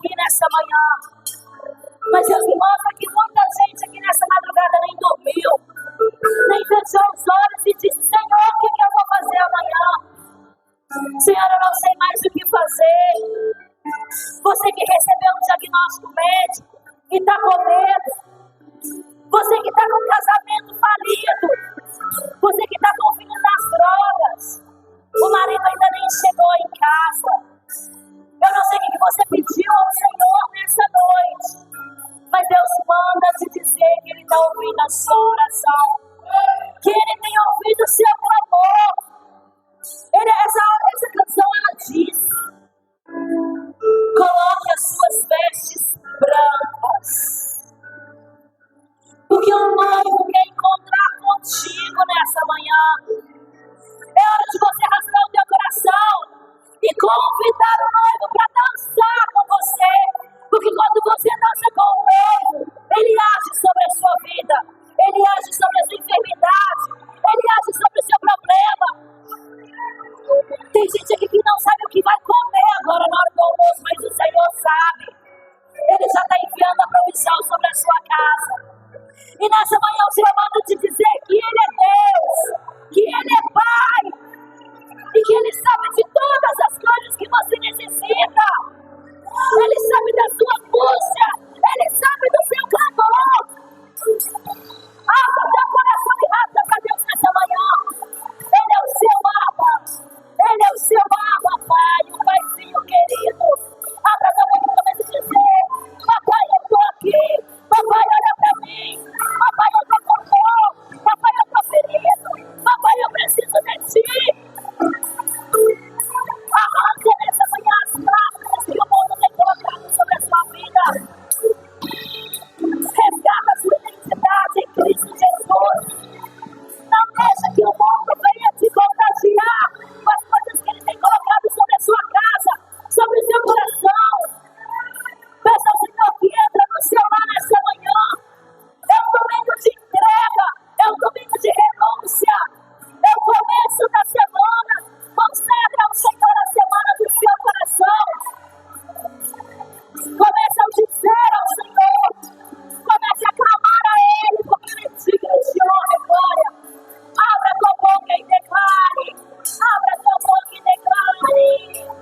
aqui nessa manhã. Mas Deus me mostra que muita gente aqui nessa madrugada nem dormiu, nem fechou os olhos e disse: Senhor, o que eu vou fazer amanhã? Senhor, eu não sei mais o que fazer. Você que recebeu um diagnóstico médico e está com medo. Você que está com um casamento falido. Você que está com o filho nas drogas. O marido ainda nem chegou em casa. Eu não sei o que você pediu ao Senhor nessa noite. Mas Deus manda te dizer que Ele está ouvindo a sua oração. Que Ele tem ouvido o seu clamor. Essa canção, ela diz: coloque as suas vestes brancas. Porque o noivo quer encontrar contigo nessa manhã. É hora de você rasgar o teu coração e convidar o noivo para dançar com você. Porque quando você dança com o noivo, Ele age sobre a sua vida. Ele age sobre a sua enfermidade. Ele age sobre o seu problema. Tem gente aqui que não sabe o que vai comer agora na hora do almoço, mas o Senhor sabe. Ele já está enviando a provisão sobre a sua casa. E nessa manhã o Senhor manda te dizer que Ele é Deus, que Ele é Pai, e que Ele sabe de todas as coisas que você necessita. Ele sabe da sua angústia, Ele sabe do seu clamor. Abra o teu coração e rasga para Deus nessa manhã. Ele é o seu Abba, Ele é o seu Abba, Pai, o Paizinho querido. Abra a tua boca e comece a dizer: Papai, eu estou aqui. Papai, olha para mim. Papai, eu estou com dor. Papai, eu estou ferido. Papai, eu preciso de ti. Arranca nessa manhã as máscaras que o mundo tem colocado sobre a sua vida. Resgata a sua identidade em Cristo Jesus. Não deixa que o mundo venha te contagiar com as coisas que Ele tem colocado sobre a sua casa, sobre o seu coração. Peça ao Senhor que entra no seu lar nessa manhã. É um domingo de entrega, é um domingo de renúncia, é o começo da semana. Consagra ao Senhor a semana do seu coração. Comece a dizer ao Senhor, comece a clamar a Ele, porque Ele é digno de honra e glória. Abra a tua boca e declare. Abra a tua boca e declare.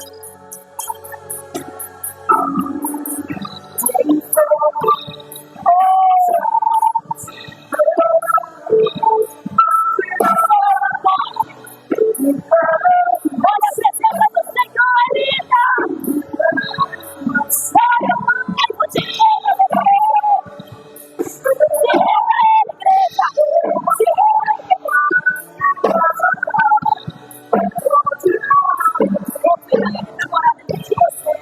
Olha a presença do Senhor, é linda. Olha o tempo de Deus. Se renda a Ele, igreja. Se renda a Ele. Confia Ele está morando dentro de você.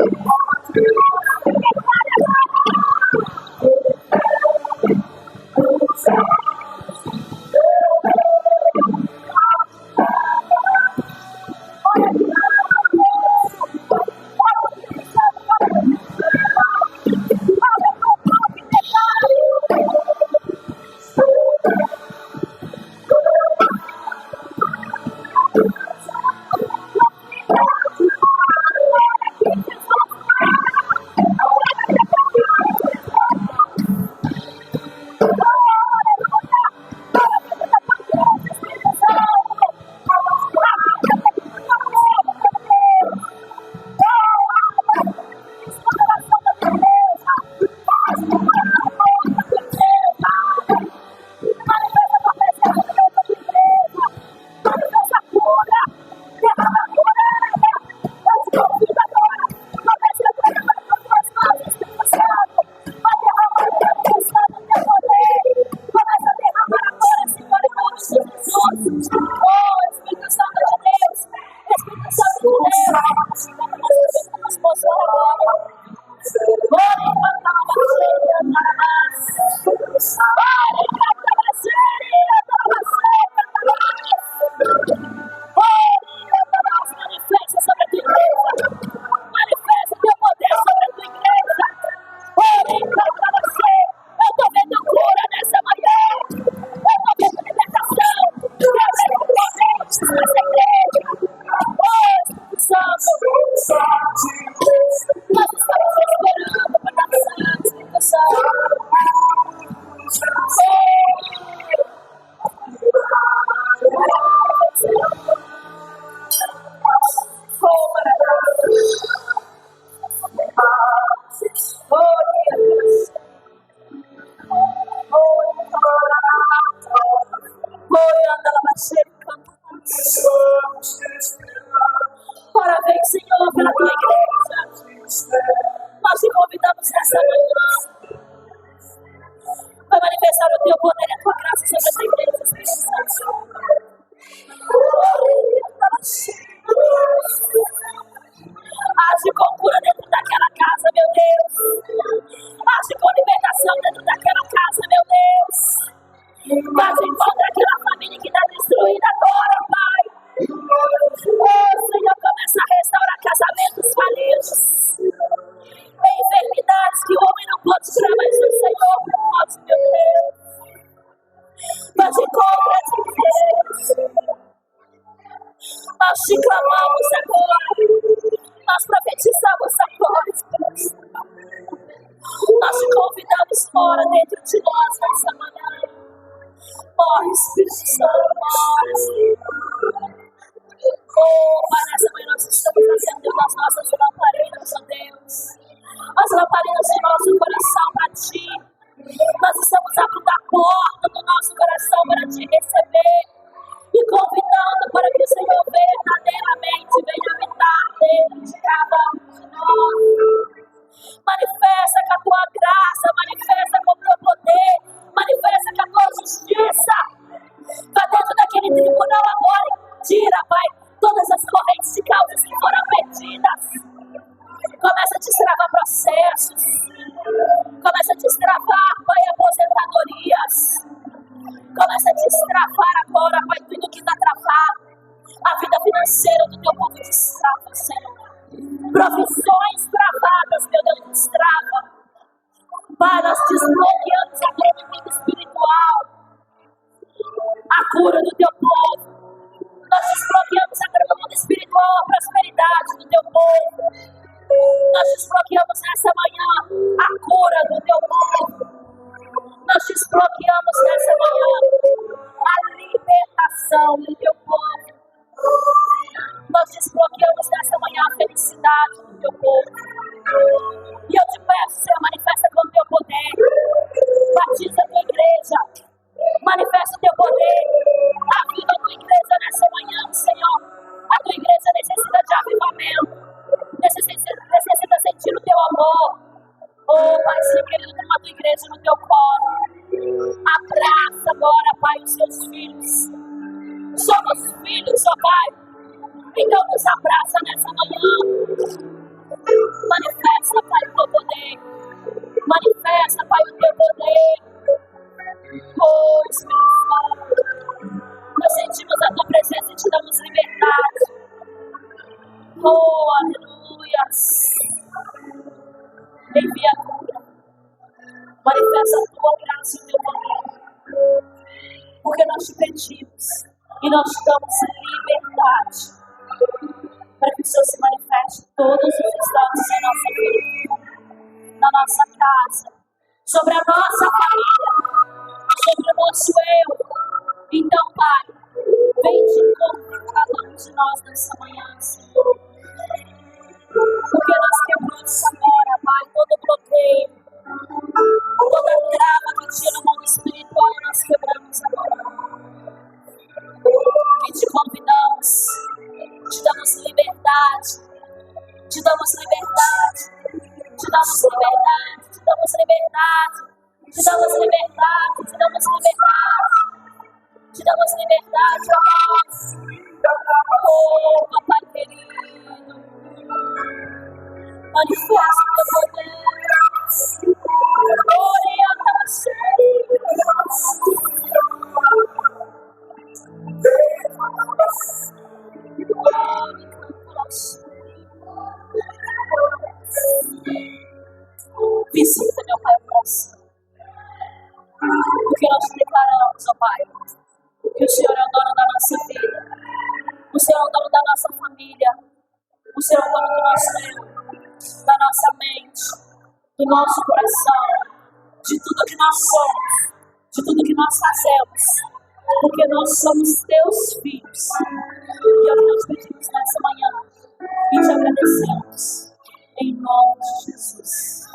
Age com cura dentro daquela casa, meu Deus. Age com libertação dentro daquela casa, meu Deus. Mas encontra aquela família que está destruída agora, Pai. Senhor, começa a restaurar casamentos falidos. Enfermidades que o homem não pode tirar, mas o Senhor pode, meu Deus. Mas encontra Deus. Nós te clamamos agora. Nós profetizamos agora. Nós te convidamos fora dentro de nós nessa manhã. Morre, Espírito Santo, morre, Senhor. Pai, nessa manhã nós estamos acendendo as nossas lamparinas, ó Deus. As lamparinas do nosso coração para Ti. Nós estamos abrindo a porta do nosso coração para Te receber. E convidando para que o Senhor verdadeiramente venha habitar dentro de cada um de nós. Manifesta com a Tua graça, manifesta com o Teu poder, manifesta com a Tua justiça. Vai dentro daquele tribunal agora e tira, Pai, todas as correntes de causas que foram perdidas. Começa a destravar processos. Começa a destravar, Pai, aposentadorias. Começa a destravar agora, Pai, tudo que está travado. A vida financeira do Teu povo destrava, Senhor. Profissões travadas, meu Deus, destrava. Pai, nós desbloqueamos agora no mundo espiritual a cura do Teu povo. Nós desbloqueamos agora no mundo espiritual a prosperidade do Teu povo. Nós desbloqueamos nessa manhã a cura do Teu povo. Nós desbloqueamos nessa manhã a libertação do Teu povo. Nós desbloqueamos nessa manhã a felicidade do Teu povo. E eu te peço, Senhor, manifesta com o Teu poder. Batiza a Tua igreja. Manifesta o Teu poder. Aviva a Tua igreja nessa manhã, Senhor. A Tua igreja necessita de avivamento. Necessita sentir o Teu amor. Oh, Pai, Senhor querido, toma a Tua igreja no Teu colo. Abraça agora, Pai, os Teus filhos. Somos filhos, ó Pai. Então nos abraça nessa manhã. Manifesta, Pai, o Teu poder. Manifesta, Pai, o Teu poder. Oh, Espírito Santo. Nós sentimos a Tua presença e te damos liberdade. Oh, aleluia. Envia a cura. Manifesta a Tua graça e o Teu poder. Porque nós te pedimos e nós te damos liberdade para que o Senhor se manifeste em todos os instantes da nossa vida, na nossa casa, sobre a nossa família, sobre o nosso eu. Então, Pai, vem de encontro a cada um de nós nessa manhã, Senhor. Porque nós quebramos agora, Pai, todo bloqueio, toda trava que tinha no mundo espiritual, nós quebramos agora. E te convidamos, te damos liberdade, te damos liberdade, te damos liberdade, te damos liberdade, te damos liberdade, te damos liberdade, te damos liberdade, oh, Papai querido. Manifesta o Teu poder. Orienta você. Visita, meu Pai, o coração. Porque nós te declaramos, ó Pai, que o Senhor é o dono da nossa vida. O Senhor é o dono da nossa família. O Senhor é o dono do nosso eu, da nossa mente, do nosso coração, de tudo que nós somos, de tudo que nós fazemos. Porque nós somos Teus filhos. E é o que nós pedimos nessa manhã. E te agradecemos. Em nome de Jesus.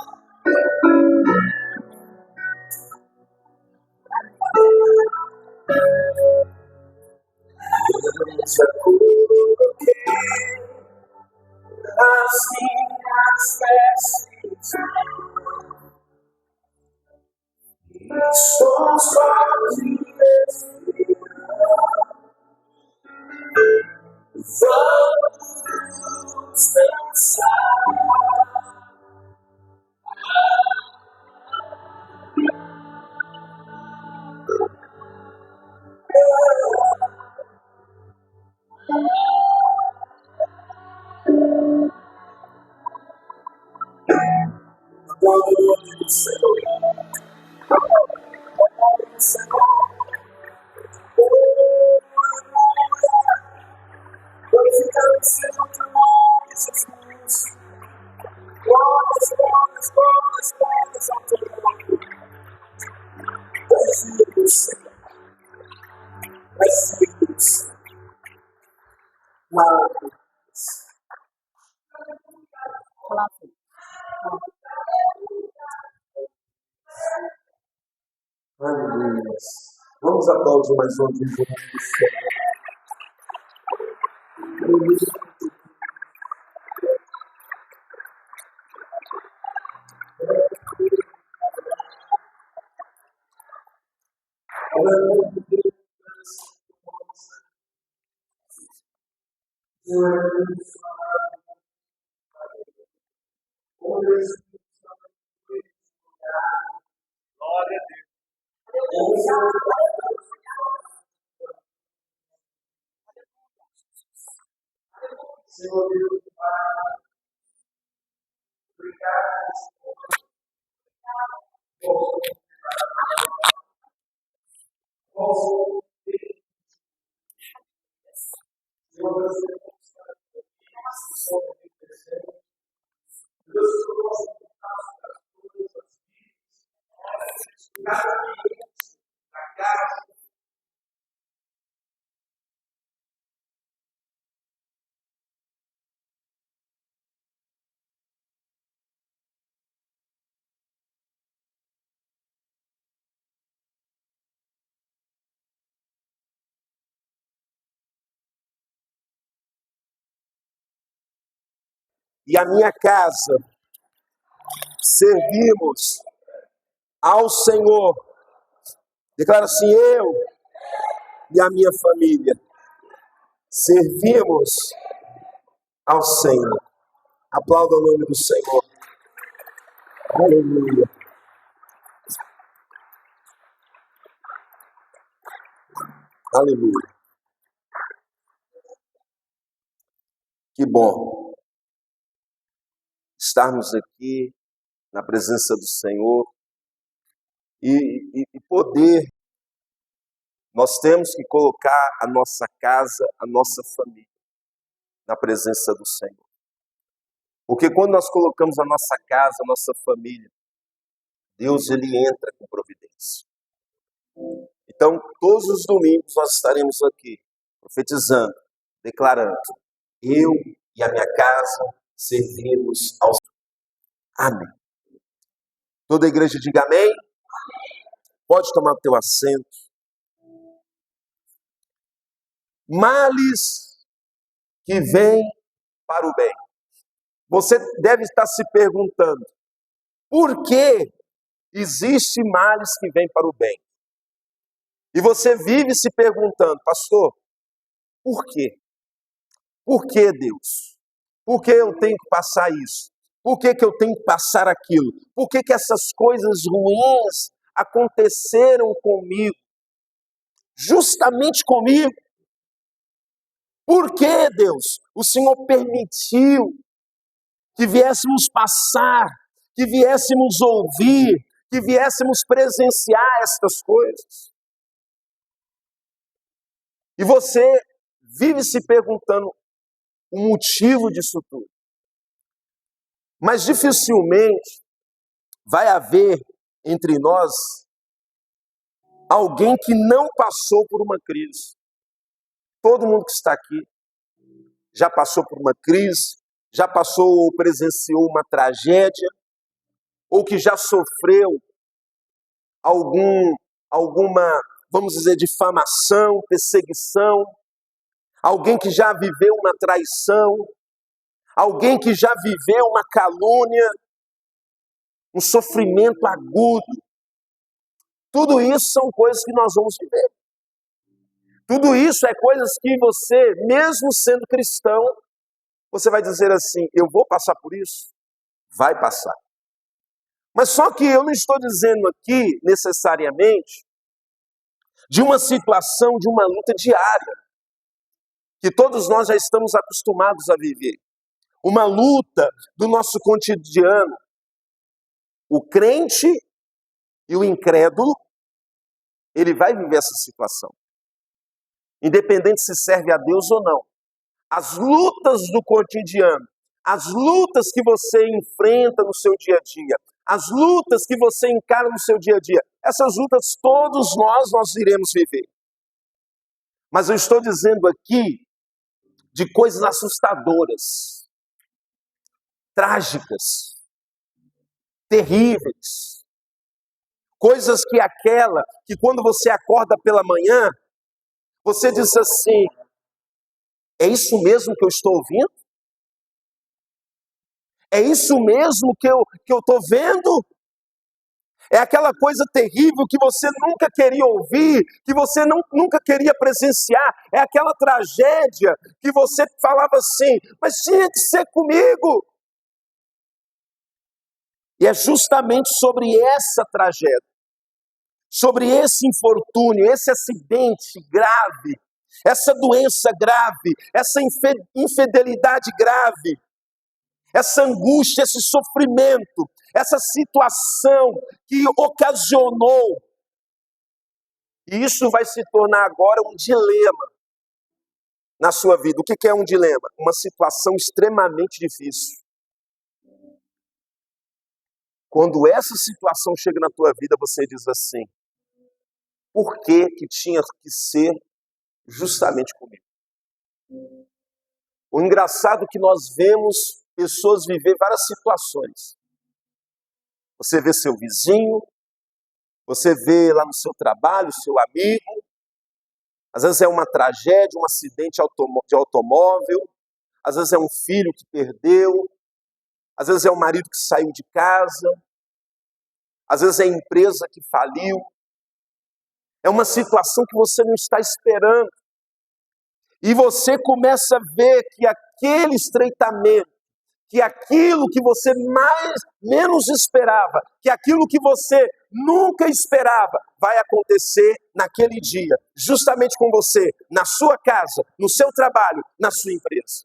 As minhas estou sozinho. Vamos pensar. Aleluia. Vamos aplaudir mais uma vez o nome do Senhor. Glória a Deus. Senhor Deus, Pai, obrigado. E a minha casa servimos ao Senhor. Declara assim: eu e a minha família servimos ao Senhor. Aplauda o nome do Senhor. Aleluia. Aleluia. Que bom estarmos aqui na presença do Senhor e poder. Nós temos que colocar a nossa casa, a nossa família na presença do Senhor. Porque quando nós colocamos a nossa casa, a nossa família, Deus ele entra com providência. Então, todos os domingos nós estaremos aqui profetizando, declarando: eu e a minha casa servimos ao Senhor. Amém. Toda a igreja diga amém. Pode tomar o teu assento. Males que vêm para o bem. Você deve estar se perguntando: por que existe males que vêm para o bem? E você vive se perguntando: pastor, por quê? Por que, Deus? Por que eu tenho que passar isso? Por que eu tenho que passar aquilo? Por que essas coisas ruins aconteceram comigo? Justamente comigo. Por que, Deus, o Senhor permitiu que viéssemos passar, que viéssemos ouvir, que viéssemos presenciar estas coisas? E você vive se perguntando o motivo disso tudo. Mas dificilmente vai haver entre nós alguém que não passou por uma crise. Todo mundo que está aqui já passou por uma crise, já passou ou presenciou uma tragédia, ou que já sofreu alguma, vamos dizer, difamação, perseguição, alguém que já viveu uma traição, alguém que já viveu uma calúnia, um sofrimento agudo. Tudo isso são coisas que nós vamos viver. Tudo isso é coisas que você, mesmo sendo cristão, você vai dizer assim: eu vou passar por isso? Vai passar. Mas só que eu não estou dizendo aqui, necessariamente, de uma situação, de uma luta diária, que todos nós já estamos acostumados a viver. Uma luta do nosso cotidiano. O crente e o incrédulo, ele vai viver essa situação. Independente se serve a Deus ou não. As lutas do cotidiano, as lutas que você enfrenta no seu dia a dia, as lutas que você encara no seu dia a dia, essas lutas todos nós iremos viver. Mas eu estou dizendo aqui de coisas assustadoras, trágicas, terríveis. Coisas que aquela que quando você acorda pela manhã, você diz assim, é isso mesmo que eu estou ouvindo? É isso mesmo que eu estou vendo? É aquela coisa terrível que você nunca queria ouvir, que você nunca queria presenciar. É aquela tragédia que você falava assim, mas tinha que ser comigo. E é justamente sobre essa tragédia, sobre esse infortúnio, esse acidente grave, essa doença grave, essa infidelidade grave, essa angústia, esse sofrimento, essa situação que ocasionou. E isso vai se tornar agora um dilema na sua vida. O que é um dilema? Uma situação extremamente difícil. Quando essa situação chega na tua vida, você diz assim, por que tinha que ser justamente comigo? O engraçado é que nós vemos pessoas viver várias situações. Você vê seu vizinho, você vê lá no seu trabalho, seu amigo. Às vezes é uma tragédia, um acidente de automóvel. Às vezes é um filho que perdeu. Às vezes é um marido que saiu de casa. Às vezes é a empresa que faliu. É uma situação que você não está esperando. E você começa a ver que aquele estreitamento, que aquilo que você menos esperava, que aquilo que você nunca esperava, vai acontecer naquele dia, justamente com você, na sua casa, no seu trabalho, na sua empresa.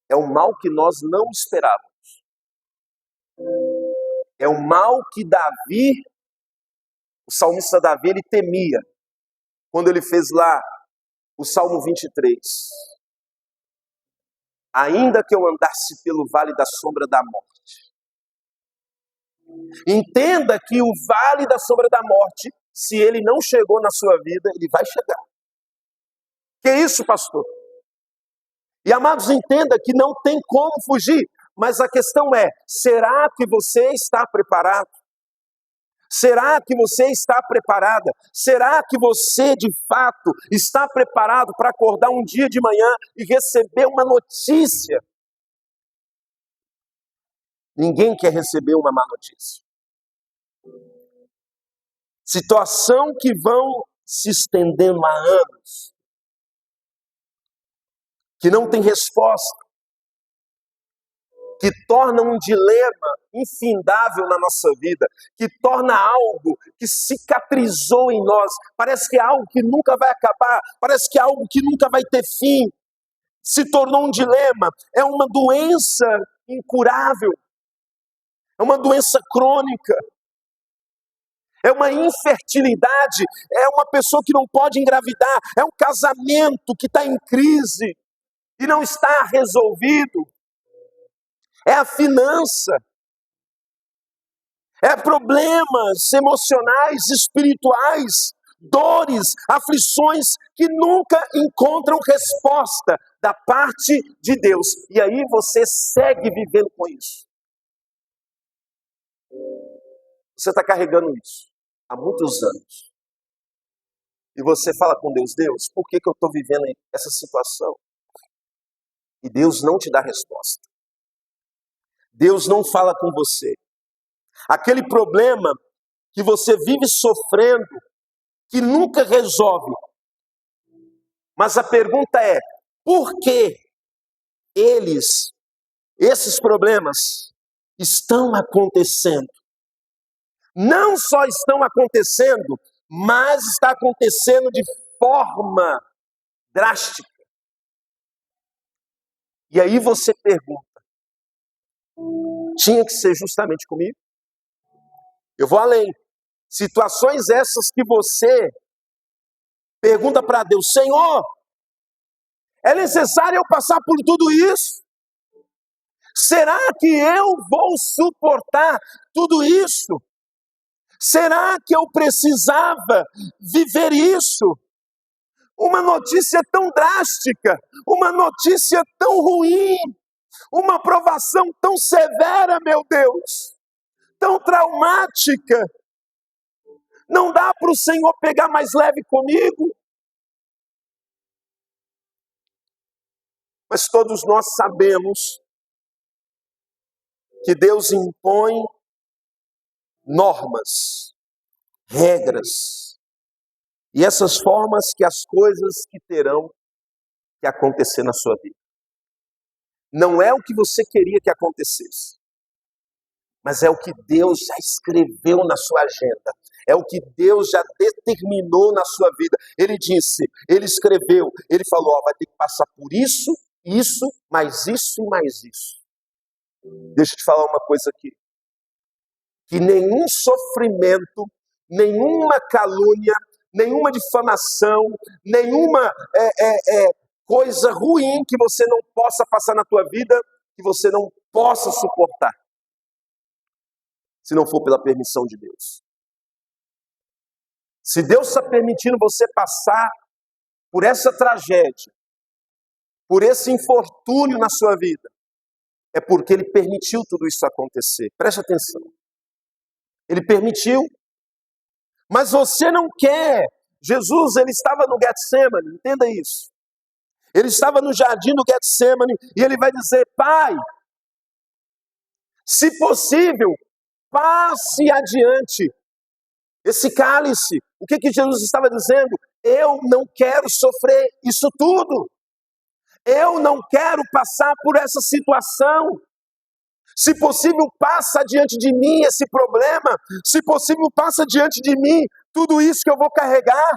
É um mal que nós não esperávamos. É um mal que Davi, o salmista Davi, ele temia, quando ele fez lá o Salmo 23. Ainda que eu andasse pelo vale da sombra da morte. Entenda que o vale da sombra da morte, se ele não chegou na sua vida, ele vai chegar. Que isso, pastor? E amados, entenda que não tem como fugir. Mas a questão é, será que você está preparado? Será que você está preparada? Será que você, de fato, está preparado para acordar um dia de manhã e receber uma notícia? Ninguém quer receber uma má notícia. Situação que vão se estendendo há anos, que não tem resposta, que torna um dilema infindável na nossa vida, que torna algo que cicatrizou em nós, parece que é algo que nunca vai acabar, parece que é algo que nunca vai ter fim, se tornou um dilema, é uma doença incurável, é uma doença crônica, é uma infertilidade, é uma pessoa que não pode engravidar, é um casamento que está em crise e não está resolvido, é a finança, é problemas emocionais, espirituais, dores, aflições que nunca encontram resposta da parte de Deus. E aí você segue vivendo com isso. Você está carregando isso há muitos anos. E você fala com Deus, Deus, por que eu estou vivendo essa situação? E Deus não te dá resposta. Deus não fala com você. Aquele problema que você vive sofrendo, que nunca resolve. Mas a pergunta é, por que esses problemas estão acontecendo? Não só estão acontecendo, mas está acontecendo de forma drástica. E aí você pergunta, tinha que ser justamente comigo? Eu vou além. Situações essas que você pergunta para Deus, Senhor, é necessário eu passar por tudo isso? Será que eu vou suportar tudo isso? Será que eu precisava viver isso? Uma notícia tão drástica, uma notícia tão ruim, uma provação tão severa, meu Deus, tão traumática. Não dá para o Senhor pegar mais leve comigo? Mas todos nós sabemos que Deus impõe normas, regras, e essas formas que as coisas que terão que acontecer na sua vida. Não é o que você queria que acontecesse, mas é o que Deus já escreveu na sua agenda, é o que Deus já determinou na sua vida. Ele disse, ele escreveu, ele falou, vai ter que passar por isso, isso, mais isso e mais isso. Deixa eu te falar uma coisa aqui, que nenhum sofrimento, nenhuma calúnia, nenhuma difamação, nenhuma coisa ruim que você não possa passar na tua vida, que você não possa suportar, se não for pela permissão de Deus. Se Deus está permitindo você passar por essa tragédia, por esse infortúnio na sua vida, é porque Ele permitiu tudo isso acontecer. Preste atenção. Ele permitiu, mas você não quer. Jesus, ele estava no Getsemane, entenda isso. Ele estava no jardim do Getsemane e ele vai dizer, Pai, se possível, passe adiante esse cálice. O que Jesus estava dizendo? Eu não quero sofrer isso tudo. Eu não quero passar por essa situação. Se possível, passa diante de mim esse problema. Se possível, passa diante de mim tudo isso que eu vou carregar.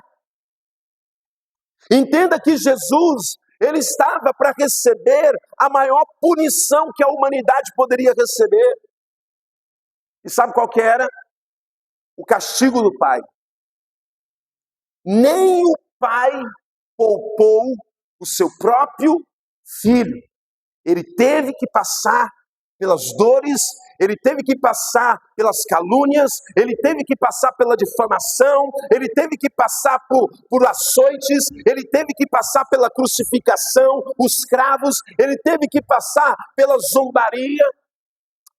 Entenda que Jesus, ele estava para receber a maior punição que a humanidade poderia receber. E sabe qual que era? O castigo do Pai. Nem o Pai poupou o seu próprio Filho. Ele teve que passar pelas dores, ele teve que passar pelas calúnias, ele teve que passar pela difamação, ele teve que passar por açoites, ele teve que passar pela crucificação, os cravos, ele teve que passar pela zombaria,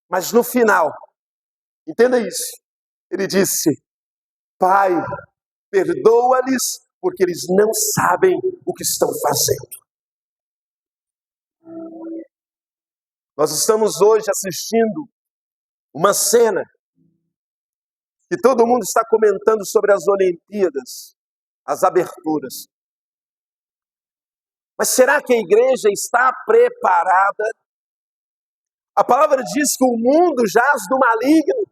mas no final, entenda isso, ele disse, Pai, perdoa-lhes, porque eles não sabem o que estão fazendo. Nós estamos hoje assistindo uma cena que todo mundo está comentando sobre as Olimpíadas, as aberturas. Mas será que a igreja está preparada? A palavra diz que o mundo jaz do maligno,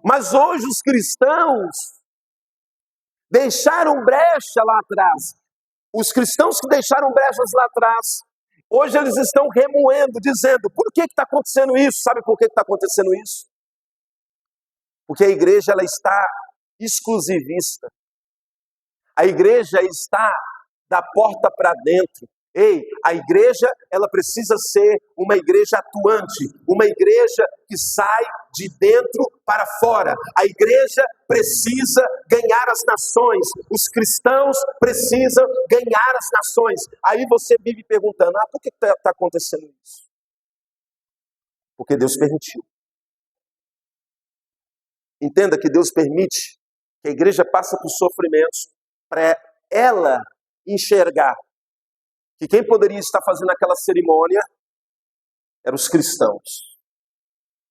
mas hoje os cristãos deixaram brecha lá atrás. Os cristãos que deixaram brechas lá atrás, hoje eles estão remoendo, dizendo, por que está acontecendo isso? Sabe por que está acontecendo isso? Porque a igreja ela está exclusivista. A igreja está da porta para dentro. Ei, a igreja ela precisa ser uma igreja atuante, uma igreja que sai de dentro para fora. A igreja precisa ganhar as nações, os cristãos precisam ganhar as nações. Aí você vive perguntando, por que está acontecendo isso? Porque Deus permitiu. Entenda que Deus permite que a igreja passe por sofrimentos para ela enxergar que quem poderia estar fazendo aquela cerimônia eram os cristãos.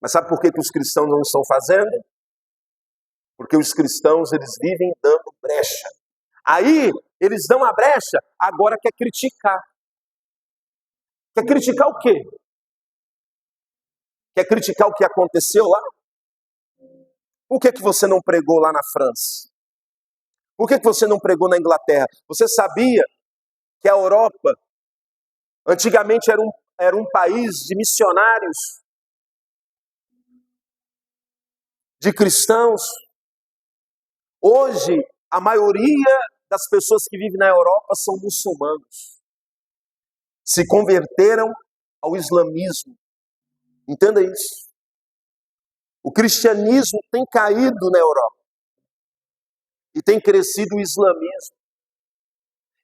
Mas sabe por que os cristãos não estão fazendo? Porque os cristãos, eles vivem dando brecha. Aí, eles dão a brecha, agora quer criticar. Quer criticar o quê? Quer criticar o que aconteceu lá? Por que você não pregou lá na França? Por que você não pregou na Inglaterra? Você sabia que a Europa antigamente era um país de missionários, de cristãos? Hoje, a maioria das pessoas que vivem na Europa são muçulmanos. Se converteram ao islamismo. Entenda isso. O cristianismo tem caído na Europa e tem crescido o islamismo.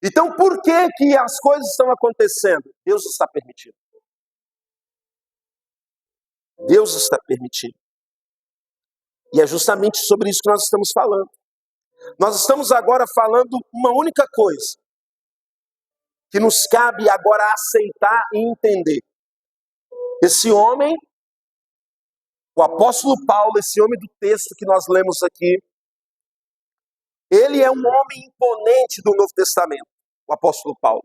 Então, por que as coisas estão acontecendo? Deus está permitindo. Deus está permitindo. E é justamente sobre isso que nós estamos falando. Nós estamos agora falando uma única coisa, que nos cabe agora aceitar e entender. Esse homem, o apóstolo Paulo, esse homem do texto que nós lemos aqui, ele é um homem imponente do Novo Testamento, o apóstolo Paulo.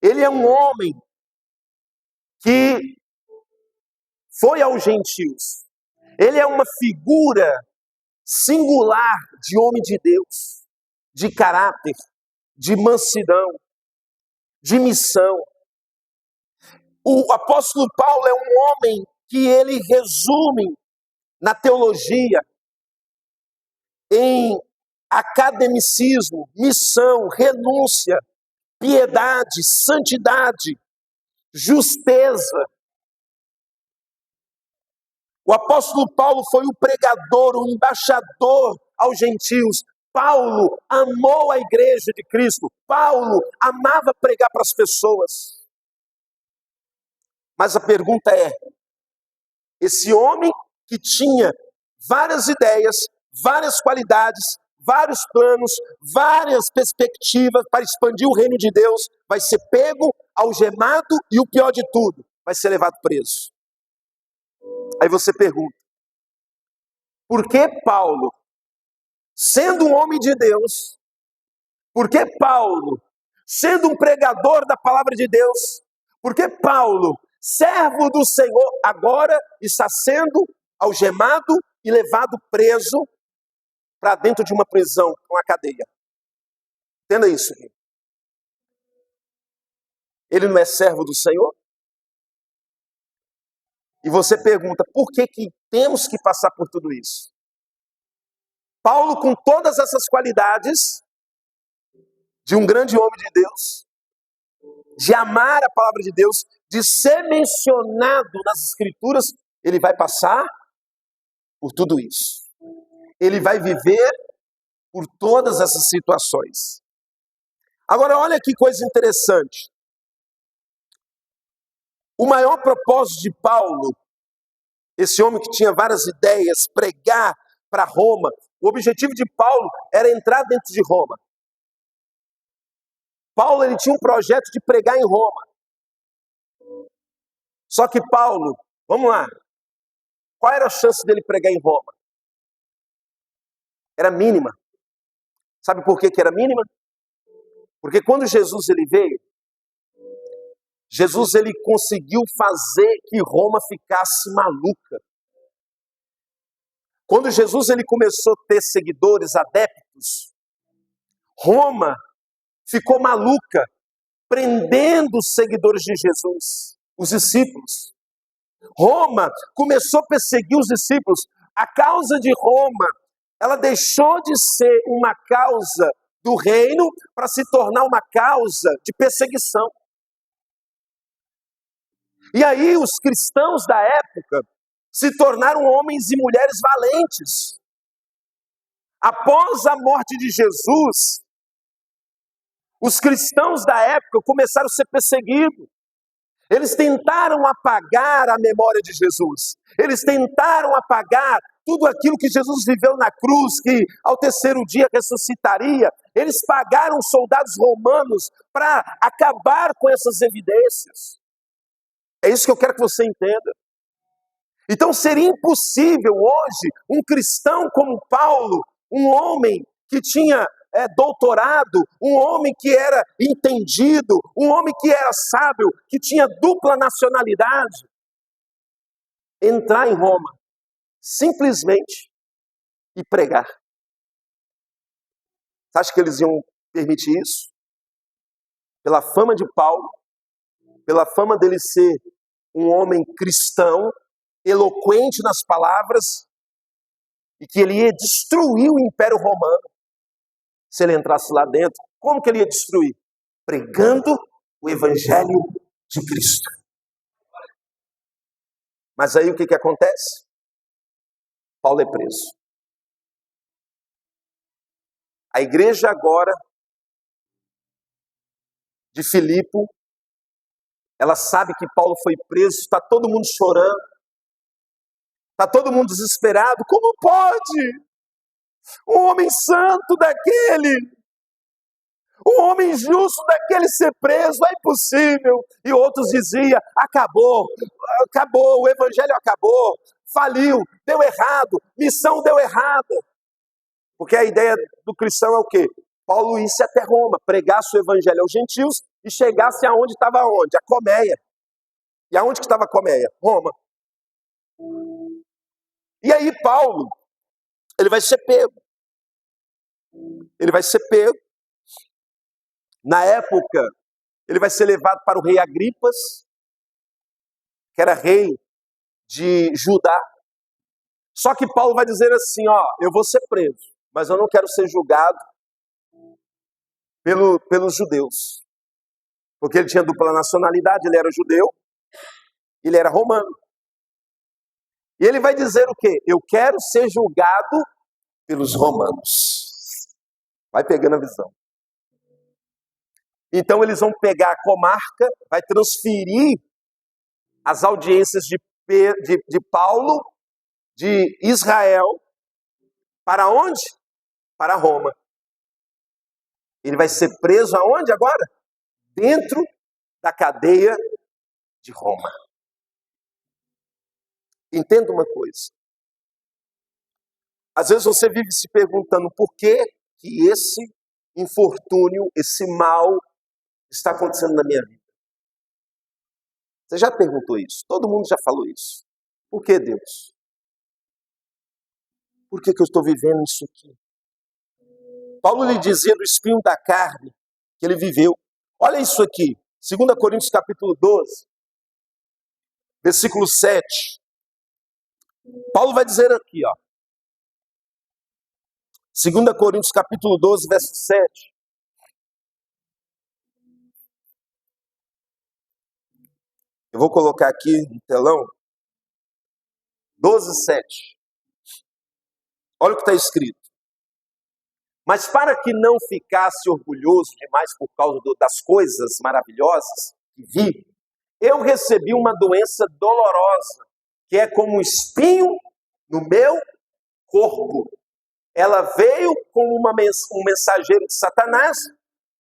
Ele é um homem que foi aos gentios. Ele é uma figura singular de homem de Deus, de caráter, de mansidão, de missão. O apóstolo Paulo é um homem que ele resume na teologia em academicismo, missão, renúncia, piedade, santidade, justeza. O apóstolo Paulo foi o pregador, o embaixador aos gentios. Paulo amou a igreja de Cristo. Paulo amava pregar para as pessoas. Mas a pergunta é, esse homem que tinha várias ideias, várias qualidades, vários planos, várias perspectivas para expandir o reino de Deus, vai ser pego, algemado e o pior de tudo, vai ser levado preso. Aí você pergunta, por que Paulo, sendo um homem de Deus, por que Paulo, sendo um pregador da palavra de Deus, por que Paulo, servo do Senhor, agora está sendo algemado e levado preso para dentro de uma prisão, uma cadeia? Entenda isso aqui. Ele não é servo do Senhor? E você pergunta, por que temos que passar por tudo isso? Paulo, com todas essas qualidades de um grande homem de Deus, de amar a palavra de Deus, de ser mencionado nas Escrituras, ele vai passar por tudo isso. Ele vai viver por todas essas situações. Agora, olha que coisa interessante. O maior propósito de Paulo, esse homem que tinha várias ideias, pregar para Roma, o objetivo de Paulo era entrar dentro de Roma. Paulo, ele tinha um projeto de pregar em Roma. Só que Paulo, vamos lá, qual era a chance dele pregar em Roma? Era mínima. Sabe por que era mínima? Porque quando Jesus ele veio, Jesus ele conseguiu fazer que Roma ficasse maluca. Quando Jesus ele começou a ter seguidores, adeptos, Roma ficou maluca, prendendo os seguidores de Jesus, os discípulos. Roma começou a perseguir os discípulos. A causa de Roma, ela deixou de ser uma causa do reino para se tornar uma causa de perseguição. E aí os cristãos da época se tornaram homens e mulheres valentes. Após a morte de Jesus, os cristãos da época começaram a ser perseguidos. Eles tentaram apagar a memória de Jesus. Eles tentaram apagar tudo aquilo que Jesus viveu na cruz, que ao terceiro dia ressuscitaria. Eles pagaram soldados romanos para acabar com essas evidências. É isso que eu quero que você entenda. Então seria impossível hoje um cristão como Paulo, um homem que tinha doutorado, um homem que era entendido, um homem que era sábio, que tinha dupla nacionalidade, entrar em Roma, simplesmente, e pregar. Você acha que eles iam permitir isso? Pela fama de Paulo, pela fama dele ser um homem cristão, eloquente nas palavras, e que ele ia destruir o Império Romano. Se ele entrasse lá dentro, como que ele ia destruir? Pregando o Evangelho de Cristo. Mas aí o que acontece? Paulo é preso. A igreja agora de Filipe, ela sabe que Paulo foi preso, está todo mundo chorando, está todo mundo desesperado. Como pode? Um homem santo daquele, um homem justo daquele ser preso, é impossível. E outros diziam, acabou, o evangelho acabou, faliu, deu errado, missão deu errada. Porque a ideia do cristão é o quê? Paulo ia até Roma, pregasse o evangelho aos gentios e chegasse aonde estava onde? A Coméia. E aonde que estava a Coméia? Roma. E aí Paulo, ele vai ser pego. Ele vai ser pego. Na época, ele vai ser levado para o rei Agripas, que era rei de Judá. Só que Paulo vai dizer assim, ó, eu vou ser preso, mas eu não quero ser julgado pelos judeus. Porque ele tinha dupla nacionalidade, ele era judeu, ele era romano. E ele vai dizer o quê? Eu quero ser julgado pelos romanos. Vai pegando a visão. Então eles vão pegar a comarca, vai transferir as audiências de Paulo, de Israel, para onde? Para Roma. Ele vai ser preso aonde agora? Dentro da cadeia de Roma. Entenda uma coisa. Às vezes você vive se perguntando por que esse infortúnio, esse mal está acontecendo na minha vida. Você já perguntou isso? Todo mundo já falou isso. Por que, Deus? Por que eu estou vivendo isso aqui? Paulo lhe dizia do espinho da carne que ele viveu. Olha isso aqui, 2 Coríntios capítulo 12, versículo 7. Paulo vai dizer aqui, ó. 2 Coríntios capítulo 12, verso 7. Eu vou colocar aqui no telão. 12, 7. Olha o que está escrito. Mas para que não ficasse orgulhoso demais por causa das coisas maravilhosas que vi, eu recebi uma doença dolorosa, que é como um espinho no meu corpo. Ela veio como um mensageiro de Satanás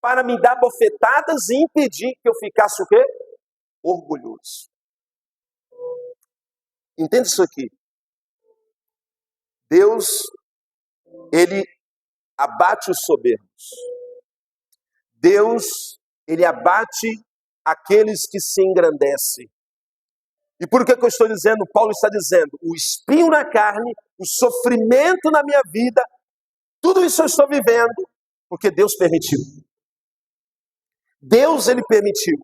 para me dar bofetadas e impedir que eu ficasse o quê? Orgulhoso. Entende isso aqui? Deus, ele abate os soberbos. Deus, ele abate aqueles que se engrandecem. E por que eu estou dizendo? Paulo está dizendo, o espinho na carne, o sofrimento na minha vida, tudo isso eu estou vivendo porque Deus permitiu. Deus, ele permitiu.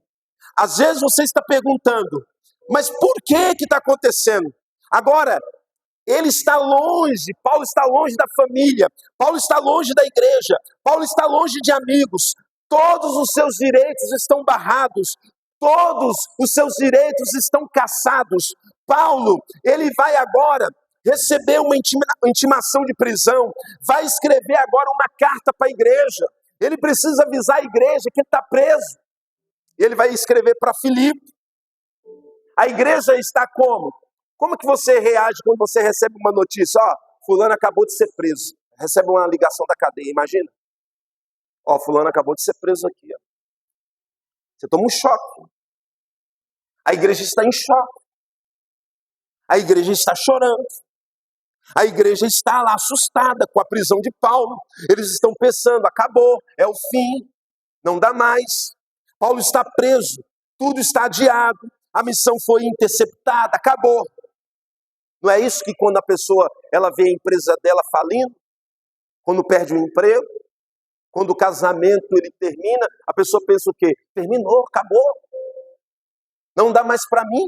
Às vezes você está perguntando, mas por que está acontecendo? Agora, ele está longe, Paulo está longe da família, Paulo está longe da igreja, Paulo está longe de amigos, todos os seus direitos estão barrados, todos os seus direitos estão cassados. Paulo, ele vai agora receber uma intimação de prisão, vai escrever agora uma carta para a igreja, ele precisa avisar a igreja que ele está preso, ele vai escrever para Filipe. A igreja está como? Como que você reage quando você recebe uma notícia? Ó, fulano acabou de ser preso. Recebe uma ligação da cadeia, imagina. Ó, fulano acabou de ser preso aqui. Ó. Você toma um choque. A igreja está em choque. A igreja está chorando. A igreja está lá assustada com a prisão de Paulo. Eles estão pensando, acabou, é o fim, não dá mais. Paulo está preso, tudo está adiado, a missão foi interceptada, acabou. Não é isso que quando a pessoa ela vê a empresa dela falindo, quando perde o emprego, quando o casamento ele termina, a pessoa pensa o quê? Terminou, acabou. Não dá mais para mim.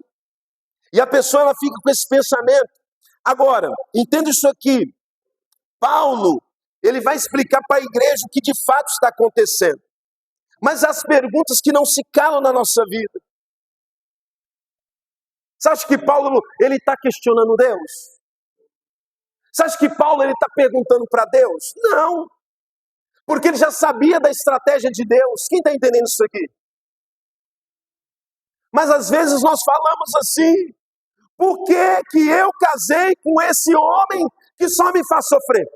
E a pessoa ela fica com esse pensamento. Agora, entenda isso aqui. Paulo, ele vai explicar para a igreja o que de fato está acontecendo. Mas as perguntas que não se calam na nossa vida. Você acha que Paulo ele está questionando Deus? Você acha que Paulo ele está perguntando para Deus? Não, porque ele já sabia da estratégia de Deus. Quem está entendendo isso aqui? Mas às vezes nós falamos assim: por que que eu casei com esse homem que só me faz sofrer?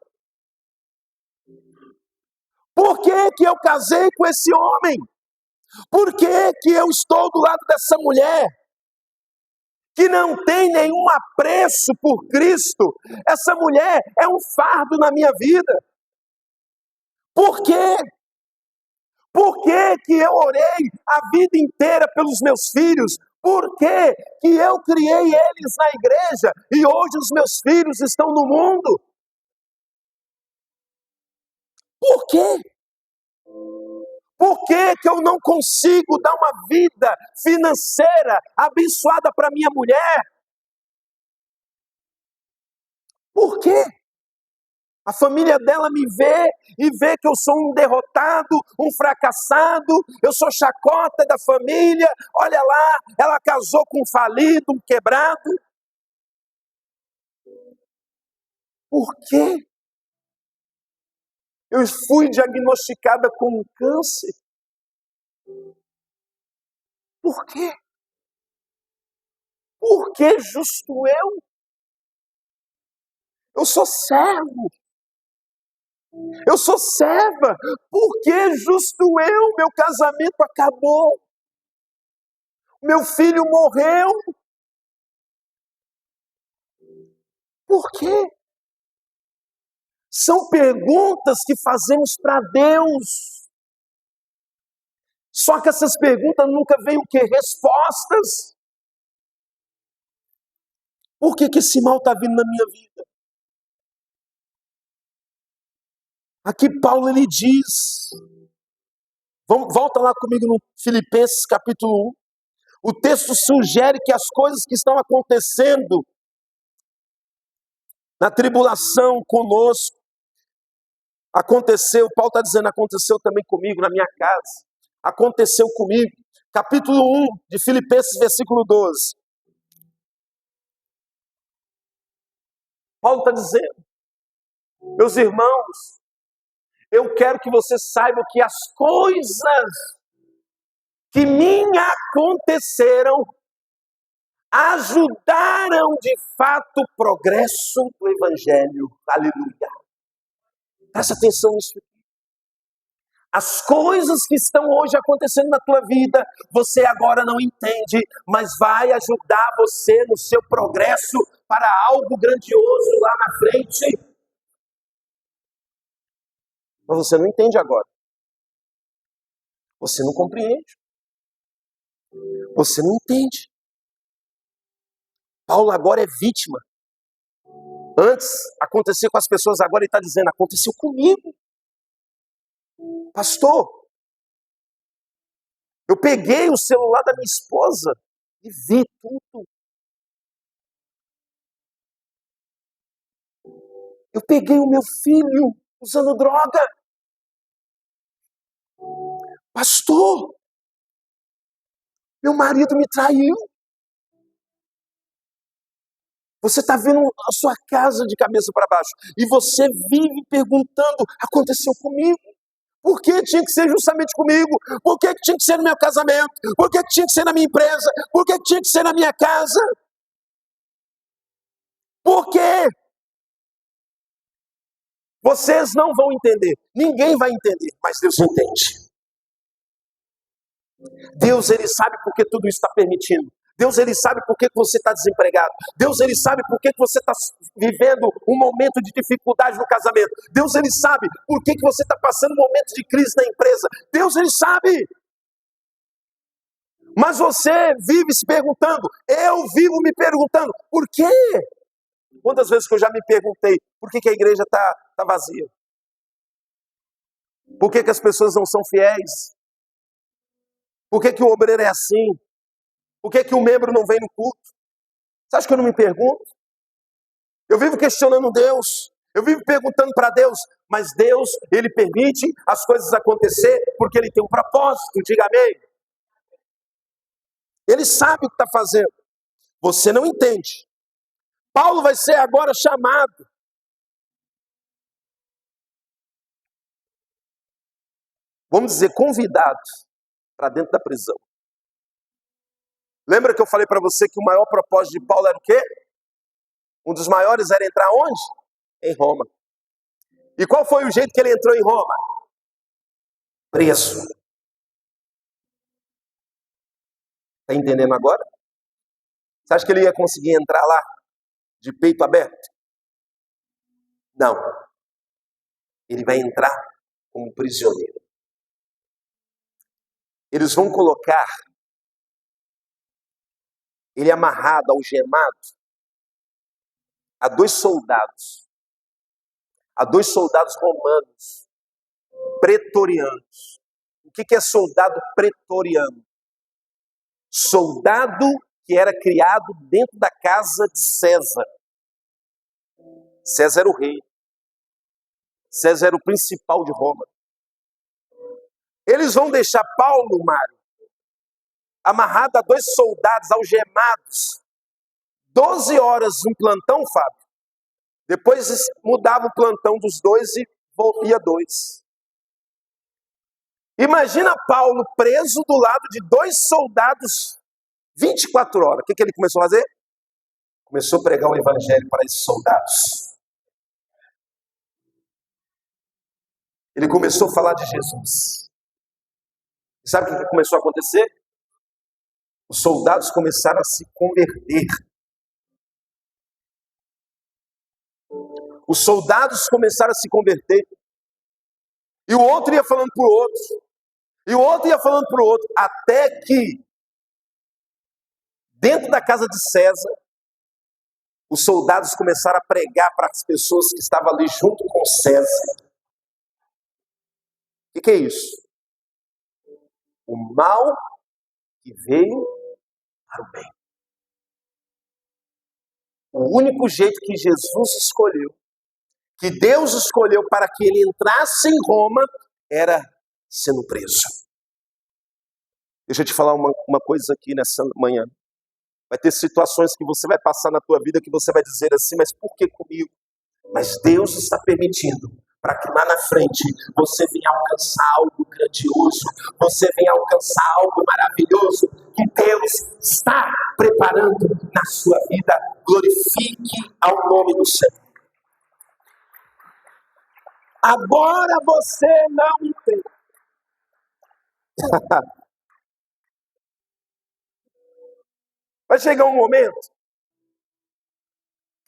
Por que que eu casei com esse homem? Por que que eu estou do lado dessa mulher que não tem nenhum apreço por Cristo? Essa mulher é um fardo na minha vida. Por quê? Por que que eu orei a vida inteira pelos meus filhos? Por que que eu criei eles na igreja e hoje os meus filhos estão no mundo? Por quê? Por que que eu não consigo dar uma vida financeira abençoada para minha mulher? Por quê? A família dela me vê e vê que eu sou um derrotado, um fracassado, eu sou chacota da família. Olha lá, ela casou com um falido, um quebrado. Por quê? Eu fui diagnosticada com um câncer. Por quê? Por que justo eu? Eu sou servo. Eu sou serva. Por que justo eu? Meu casamento acabou. Meu filho morreu. Por quê? São perguntas que fazemos para Deus. Só que essas perguntas nunca vêm o quê? Respostas. Por que que esse mal está vindo na minha vida? Aqui Paulo ele diz, volta lá comigo no Filipenses capítulo 1, o texto sugere que as coisas que estão acontecendo na tribulação conosco, aconteceu, Paulo está dizendo, aconteceu também comigo, na minha casa, aconteceu comigo, capítulo 1 de Filipenses, versículo 12, Paulo está dizendo, meus irmãos, eu quero que vocês saibam que as coisas que me aconteceram ajudaram de fato o progresso do Evangelho. Aleluia. Presta atenção nisso. As coisas que estão hoje acontecendo na tua vida, você agora não entende, mas vai ajudar você no seu progresso para algo grandioso lá na frente. Mas você não entende agora. Você não compreende. Você não entende. Paulo agora é vítima. Antes acontecia com as pessoas, agora ele está dizendo, aconteceu comigo. Pastor, eu peguei o celular da minha esposa e vi tudo. Eu peguei o meu filho usando droga. Pastor, meu marido me traiu. Você está vendo a sua casa de cabeça para baixo. E você vive perguntando, aconteceu comigo? Por que tinha que ser justamente comigo? Por que tinha que ser no meu casamento? Por que tinha que ser na minha empresa? Por que tinha que ser na minha casa? Por quê? Vocês não vão entender. Ninguém vai entender, mas Deus entende. Deus, Ele sabe por que tudo isso está permitindo. Deus, Ele sabe por que você está desempregado. Deus, Ele sabe por que você está vivendo um momento de dificuldade no casamento. Deus, Ele sabe por que você está passando um momento de crise na empresa. Deus, Ele sabe. Mas você vive se perguntando, eu vivo me perguntando, por quê? Quantas vezes que eu já me perguntei, por que a igreja está vazia? Por que as pessoas não são fiéis? Por que o obreiro é assim? Por que o membro não vem no culto? Você acha que eu não me pergunto? Eu vivo questionando Deus. Eu vivo perguntando para Deus. Mas Deus, Ele permite as coisas acontecer porque Ele tem um propósito. Diga amém. Ele sabe o que está fazendo. Você não entende. Paulo vai ser agora chamado. Vamos dizer, convidado para dentro da prisão. Lembra que eu falei para você que o maior propósito de Paulo era o quê? Um dos maiores era entrar onde? Em Roma. E qual foi o jeito que ele entrou em Roma? Preso. Está entendendo agora? Você acha que ele ia conseguir entrar lá de peito aberto? Não. Ele vai entrar como prisioneiro. Eles vão colocar ele amarrado, algemado, a dois soldados romanos, pretorianos. O que é soldado pretoriano? Soldado que era criado dentro da casa de César. César era o rei. César era o principal de Roma. Eles vão deixar Paulo, Mário, amarrado a dois soldados algemados, 12 horas no plantão, Fábio. Depois mudava o plantão dos dois e ia dois. Imagina Paulo preso do lado de dois soldados 24 horas. O que ele começou a fazer? Começou a pregar o evangelho para esses soldados. Ele começou a falar de Jesus. E sabe o que começou a acontecer? Os soldados começaram a se converter. Os soldados começaram a se converter. E o outro ia falando para o outro. E o outro ia falando para o outro. Até que, dentro da casa de César, os soldados começaram a pregar para as pessoas que estavam ali junto com César. O que é isso? O mal que veio para o bem. O único jeito que Jesus escolheu, que Deus escolheu para que ele entrasse em Roma, era sendo preso. Deixa eu te falar uma coisa aqui nessa manhã. Vai ter situações que você vai passar na tua vida que você vai dizer assim, mas por que comigo? Mas Deus está permitindo para que lá na frente você venha alcançar algo grandioso, você venha alcançar algo maravilhoso que Deus está preparando na sua vida. Glorifique ao nome do Senhor. Agora você não entende. Vai chegar um momento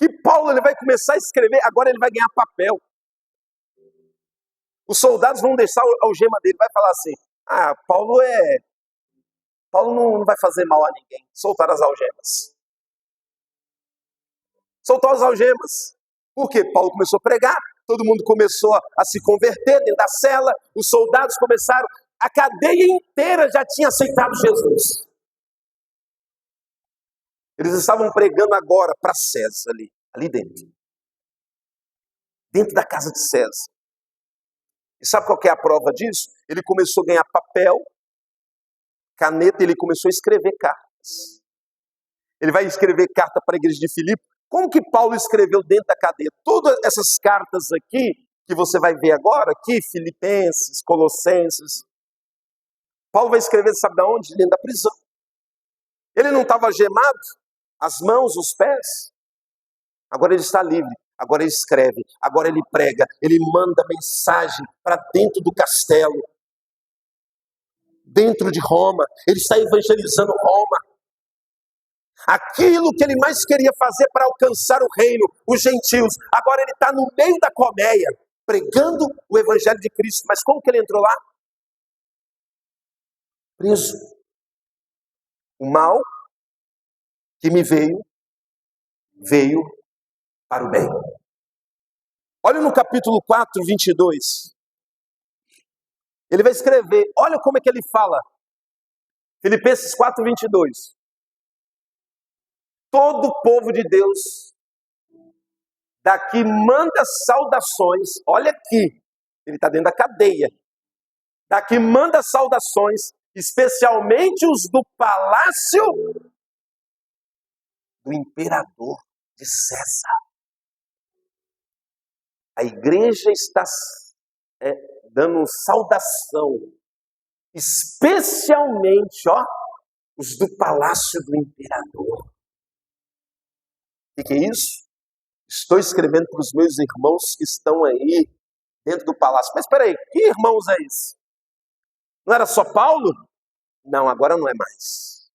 que Paulo ele vai começar a escrever, agora ele vai ganhar papel. Os soldados vão deixar a algema dele, vai falar assim, Paulo não vai fazer mal a ninguém. Soltaram as algemas. Soltou as algemas. Por quê? Paulo começou a pregar, todo mundo começou a se converter dentro da cela, os soldados começaram, a cadeia inteira já tinha aceitado Jesus. Eles estavam pregando agora para César ali dentro. Dentro da casa de César. E sabe qual que é a prova disso? Ele começou a ganhar papel, caneta, ele começou a escrever cartas. Ele vai escrever carta para a igreja de Filipe. Como que Paulo escreveu dentro da cadeia? Todas essas cartas aqui, que você vai ver agora, aqui, Filipenses, Colossenses. Paulo vai escrever, sabe de onde? Dentro da prisão. Ele não estava algemado? As mãos, os pés? Agora ele está livre. Agora ele escreve, agora ele prega, ele manda mensagem para dentro do castelo, dentro de Roma, ele está evangelizando Roma. Aquilo que ele mais queria fazer para alcançar o reino, os gentios, agora ele está no meio da colmeia, pregando o evangelho de Cristo. Mas como que ele entrou lá? Preso. O mal que me veio para o bem. Olha no capítulo 4, 22. Ele vai escrever, olha como é que ele fala. Filipenses 4, 22. Todo o povo de Deus daqui manda saudações. Olha aqui, ele está dentro da cadeia. Daqui manda saudações, especialmente os do palácio do imperador de César. A igreja está dando saudação, especialmente, os do palácio do imperador. O que é isso? Estou escrevendo para os meus irmãos que estão aí dentro do palácio. Mas espera aí, que irmãos é esse? Não era só Paulo? Não, agora não é mais.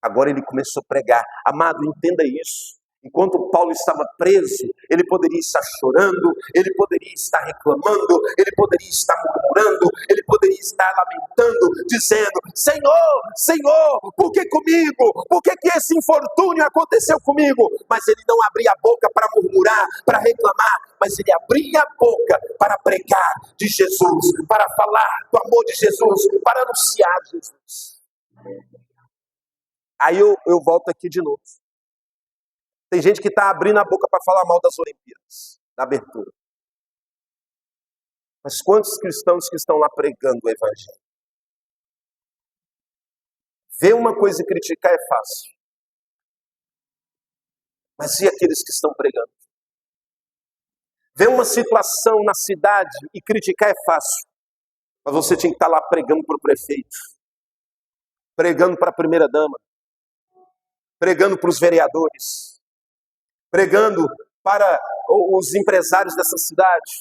Agora ele começou a pregar. Amado, entenda isso. Enquanto Paulo estava preso, ele poderia estar chorando, ele poderia estar reclamando, ele poderia estar murmurando, ele poderia estar lamentando, dizendo: Senhor, Senhor, por que comigo? Por que esse infortúnio aconteceu comigo? Mas ele não abria a boca para murmurar, para reclamar, mas ele abria a boca para pregar de Jesus, para falar do amor de Jesus, para anunciar Jesus. Aí eu volto aqui de novo. Tem gente que está abrindo a boca para falar mal das Olimpíadas, da abertura. Mas quantos cristãos que estão lá pregando o Evangelho? Ver uma coisa e criticar é fácil. Mas e aqueles que estão pregando? Ver uma situação na cidade e criticar é fácil. Mas você tinha que estar lá pregando para o prefeito, pregando para a primeira-dama, pregando para os vereadores, pregando para os empresários dessa cidade,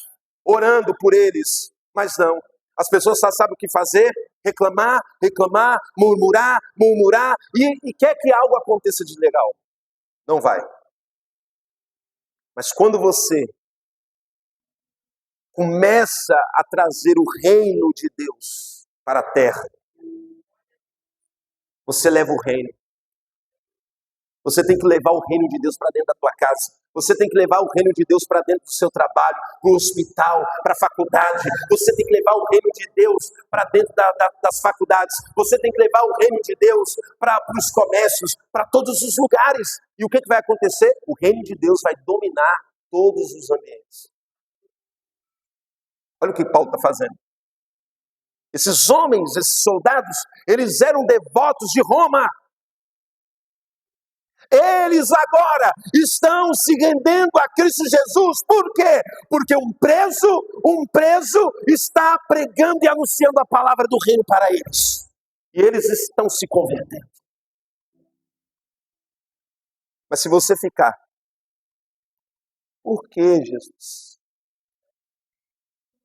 orando por eles. Mas não, as pessoas só sabem o que fazer: reclamar, reclamar, murmurar, murmurar, e quer que algo aconteça de legal. Não vai. Mas quando você começa a trazer o reino de Deus para a terra, você leva o reino. Você tem que levar o reino de Deus para dentro da tua casa. Você tem que levar o reino de Deus para dentro do seu trabalho, para o hospital, para a faculdade. Você tem que levar o reino de Deus para dentro das faculdades. Você tem que levar o reino de Deus para os comércios, para todos os lugares. E o que vai acontecer? O reino de Deus vai dominar todos os ambientes. Olha o que Paulo está fazendo. Esses homens, esses soldados, eles eram devotos de Roma. Eles agora estão se rendendo a Cristo Jesus. Por quê? Porque um preso está pregando e anunciando a palavra do reino para eles. E eles estão se convertendo. Mas se você ficar, por que Jesus?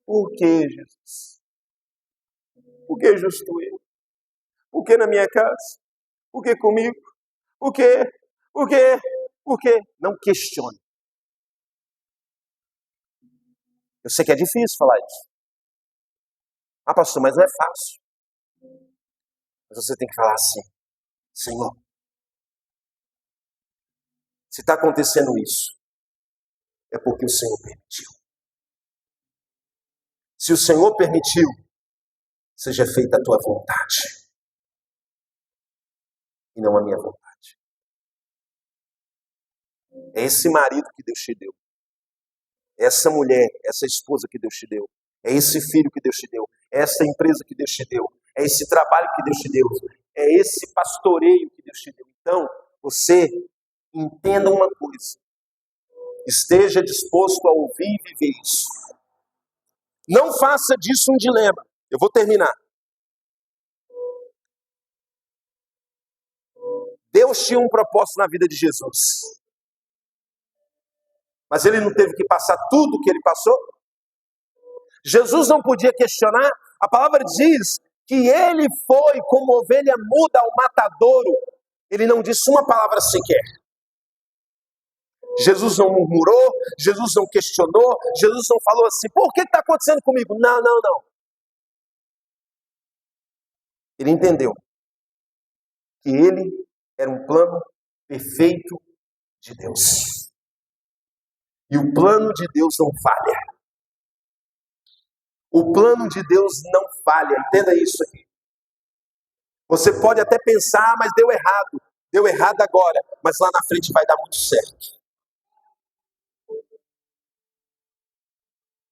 Por que Jesus? Por que justo eu? Por que na minha casa? Por que comigo? Por quê? Por quê? Por quê? Não questione. Eu sei que é difícil falar isso. Ah, pastor, mas não é fácil. Mas você tem que falar assim: Senhor, se está acontecendo isso, é porque o Senhor permitiu. Se o Senhor permitiu, seja feita a tua vontade e não a minha vontade. É esse marido que Deus te deu. É essa mulher, essa esposa que Deus te deu. É esse filho que Deus te deu. É essa empresa que Deus te deu. É esse trabalho que Deus te deu. É esse pastoreio que Deus te deu. Então, você entenda uma coisa. Esteja disposto a ouvir e viver isso. Não faça disso um dilema. Eu vou terminar. Deus tinha um propósito na vida de Jesus. Mas ele não teve que passar tudo o que ele passou? Jesus não podia questionar? A palavra diz que ele foi como ovelha muda ao matadouro. Ele não disse uma palavra sequer. Jesus não murmurou, Jesus não questionou, Jesus não falou assim: por que está acontecendo comigo? Não. Ele entendeu que ele era um plano perfeito de Deus. E o plano de Deus não falha. O plano de Deus não falha. Entenda isso aqui. Você pode até pensar: mas deu errado. Deu errado agora, mas lá na frente vai dar muito certo.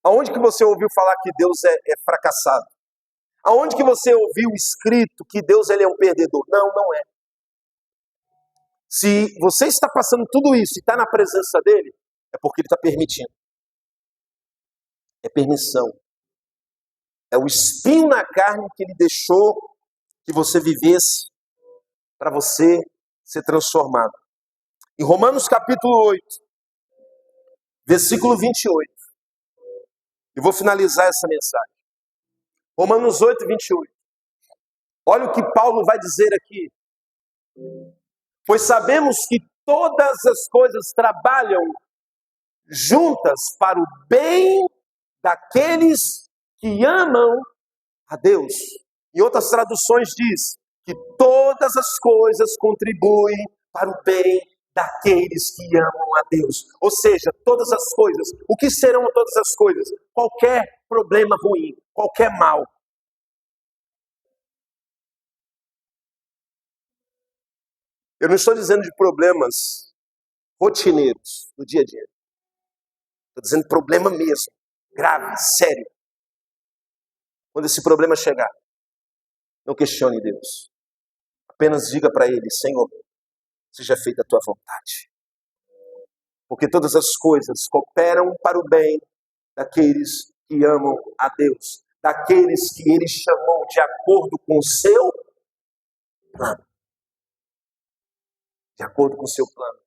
Aonde que você ouviu falar que Deus é fracassado? Aonde que você ouviu escrito que Deus ele é um perdedor? Não é. Se você está passando tudo isso e está na presença dele, é porque ele está permitindo. É permissão. É o espinho na carne que ele deixou que você vivesse para você ser transformado. Em Romanos capítulo 8, versículo 28. Eu vou finalizar essa mensagem. Romanos 8, 28. Olha o que Paulo vai dizer aqui. Pois sabemos que todas as coisas trabalham juntas para o bem daqueles que amam a Deus. Em outras traduções diz que todas as coisas contribuem para o bem daqueles que amam a Deus. Ou seja, todas as coisas. O que serão todas as coisas? Qualquer problema ruim, qualquer mal. Eu não estou dizendo de problemas rotineiros do dia a dia. Estou dizendo problema mesmo, grave, sério. Quando esse problema chegar, não questione Deus. Apenas diga para Ele, Senhor, seja feita a Tua vontade. Porque todas as coisas cooperam para o bem daqueles que amam a Deus. Daqueles que Ele chamou de acordo com o seu plano. De acordo com o seu plano.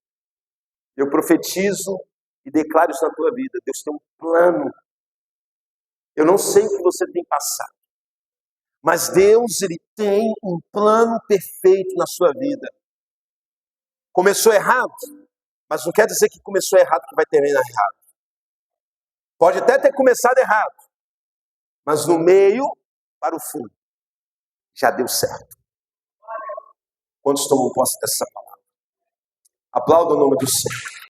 Eu profetizo e declaro isso na tua vida. Deus tem um plano. Eu não sei o que você tem passado. Mas Deus, Ele tem um plano perfeito na sua vida. Começou errado, mas não quer dizer que começou errado que vai terminar errado. Pode até ter começado errado, mas no meio, para o fim, já deu certo. Quantos tomam posse dessa palavra? Aplauda o nome do Senhor.